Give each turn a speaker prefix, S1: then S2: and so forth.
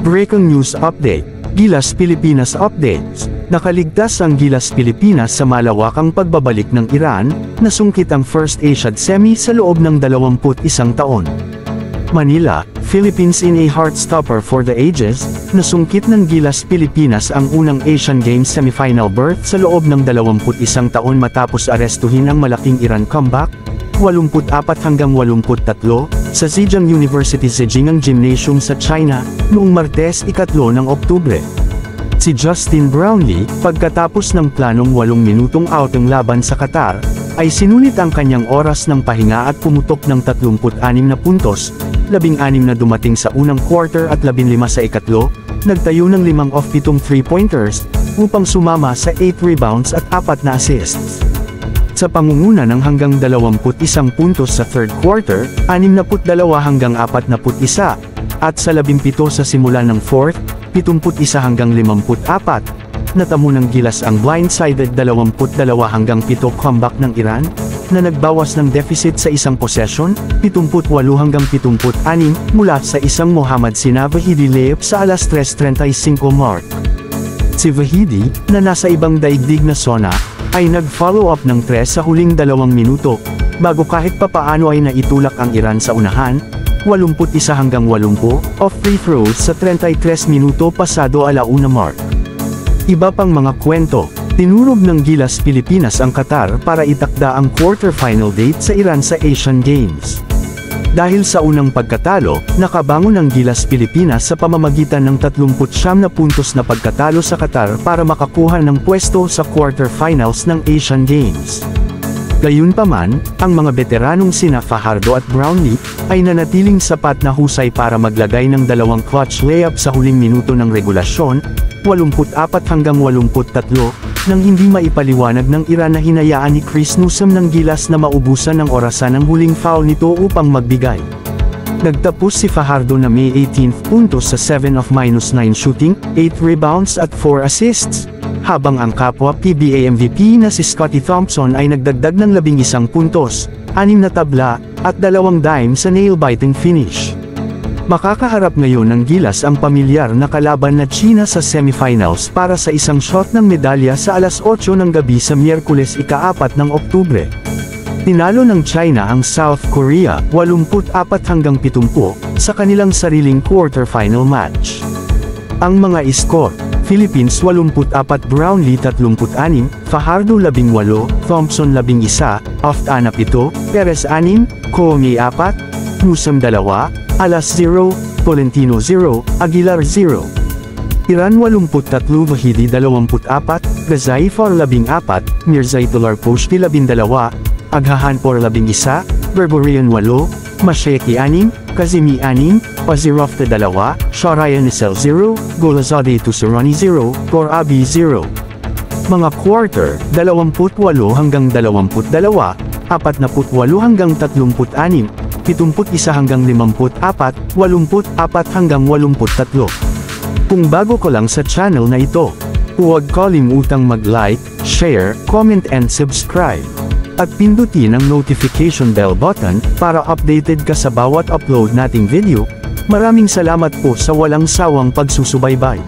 S1: Breaking News Update, Gilas Pilipinas Updates. Nakaligtas ang Gilas Pilipinas sa malawakang pagbabalik ng Iran, nasungkit ang First Asiad Semi sa loob ng 21 taon. Manila, Philippines in a heartstopper for the ages, nasungkit ng Gilas Pilipinas ang unang Asian Games semifinal berth sa loob ng 21 taon matapos arestuhin ang malaking Iran comeback, 84-83, sa Zhejiang University Zhejiang Gymnasium sa China, noong Martes 3 ng Oktubre. Si Justin Brownlee, pagkatapos ng planong 8 minutong outing laban sa Qatar, ay sinulit ang kanyang oras ng pahinga at pumutok ng 36 na puntos, 16 na dumating sa unang quarter at 15 sa ikatlo, nagtayo ng 5 of 7 3-pointers, upang sumama sa 8 rebounds at 4 na assists. Sa pangunguna ng hanggang 21 puntos sa third quarter, 62 hanggang 41, at sa 17 sa simula ng fourth, 71 hanggang 54, natamo ng Gilas ang blindsided 22 hanggang 7 comeback ng Iran, na nagbawas ng deficit sa isang possession, 78 hanggang 76, mula sa isang Mohammad Sina Vahidi layup sa alas 3:35 mark. Si Vahidi, na nasa ibang daigdig na zona, ay nag-follow up ng 3 sa huling 2 minuto, bago kahit papaano ay naitulak ang Iran sa unahan, 81 hanggang 80, off free throws sa 33 minuto pasado alauna mark. Iba pang mga kwento, tinurog ng Gilas Pilipinas ang Qatar para itakda ang quarterfinal date sa Iran sa Asian Games. Dahil sa unang pagkatalo, nakabangon ang Gilas Pilipinas sa pamamagitan ng 39 na puntos na pagkatalo sa Qatar para makakuha ng pwesto sa quarterfinals ng Asian Games. Gayunpaman, ang mga veteranong sina Fajardo at Brownlee, ay nanatiling sapat na husay para maglagay ng 2 clutch layup sa huling minuto ng regulasyon, 84 hanggang 83, nang hindi maipaliwanag ng Iran na hinayaan ni Chris Newsom ng Gilas na maubusan ng orasan ng huling foul nito upang magbigay. Nagtapos si Fajardo na may 18 puntos sa 7 of -9 shooting, 8 rebounds at 4 assists, habang ang kapwa PBA MVP na si Scottie Thompson ay nagdagdag ng 11 puntos, 6 na tabla, at 2 dime sa nail-biting finish. Makakaharap ngayon ng Gilas ang pamilyar na kalaban na China sa semifinals para sa isang shot ng medalya sa alas 8 ng gabi sa Miyerkules ika-4 ng Oktubre. Tinalo ng China ang South Korea, 84 hanggang 70, sa kanilang sariling quarterfinal match. Ang mga score: Philippines 84, Brownlee 36, Fajardo 18, Thompson 11, Oftana 7, Perez 6, Cooney 4, Newsom 2, Alas 0, Tolentino 0, Aguilar 0. Iran 83, Vahidi 24, Ghazaifor 14, Mirzaitul Poshti 12, Aghahanpor 11, Berberian 8, Mashayki 6, Kazimi 6, Pazirov 2, Sharayan Nisel 0, Golazade Tusurani 0, Gorabi 0. Mga quarter, 28 hanggang 22, 48 hanggang 36, 71 hanggang 54, 84 hanggang 83. Kung bago ko lang sa channel na ito, huwag kalimutang mag-like, share, comment and subscribe. At pindutin ang notification bell button para updated ka sa bawat upload nating video. Maraming salamat po sa walang sawang pagsusubaybay.